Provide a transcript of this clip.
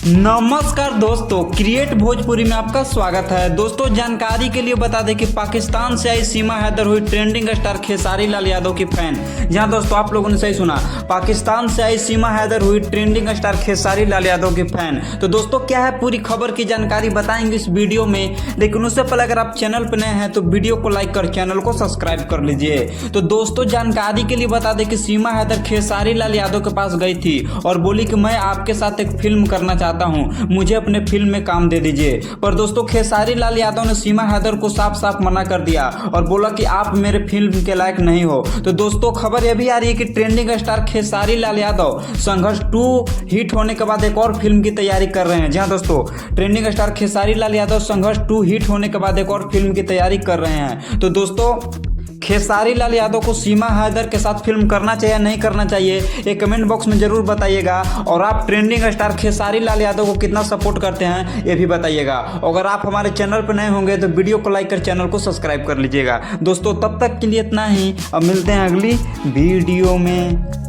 नमस्कार दोस्तों, क्रिएट भोजपुरी में आपका स्वागत है। दोस्तों, जानकारी के लिए बता दें कि पाकिस्तान से आई सीमा हैदर हुई ट्रेंडिंग स्टार खेसारी लाल यादव की फैन। जहां दोस्तों आप लोगों ने सही सुना, पाकिस्तान से आई सीमा हैदर हुई ट्रेंडिंग स्टार खेसारी लाल यादव की फैन। तो दोस्तों क्या है पूरी खबर की जानकारी बताएंगे इस वीडियो में, लेकिन उससे पहले अगर आप चैनल पर नए हैं तो वीडियो को लाइक कर चैनल को सब्सक्राइब कर लीजिए। तो दोस्तों जानकारी के लिए बता दें कि सीमा हैदर खेसारी लाल यादव के पास गई थी और बोली कि मैं आपके साथ एक फिल्म करना चाहता हूं, मुझे अपने फिल्म में काम दे दीजिए। पर दोस्तों खेसारी लाल यादव ने सीमा हैदर को साफ साफ मना कर दिया और बोला कि आप मेरे फिल्म के लायक नहीं हो। तो दोस्तों खबर यह भी आ रही है कि ट्रेंडिंग स्टार खेसारी लाल यादव संघर्ष 2 हिट होने के बाद एक और फिल्म की तैयारी कर रहे हैं। जहां दोस्तों ट्रेंडिंग स्टार खेसारी लाल यादव संघर्ष 2 हिट होने के बाद एक और फिल्म की तैयारी कर रहे हैं। तो दोस्तों खेसारी लाल यादव को सीमा हैदर के साथ फिल्म करना चाहिए या नहीं करना चाहिए, ये कमेंट बॉक्स में जरूर बताइएगा। और आप ट्रेंडिंग स्टार खेसारी लाल यादव को कितना सपोर्ट करते हैं ये भी बताइएगा। अगर आप हमारे चैनल पर नए होंगे तो वीडियो को लाइक कर चैनल को सब्सक्राइब कर लीजिएगा। दोस्तों तब तक के लिए इतना ही, अब मिलते हैं अगली वीडियो में।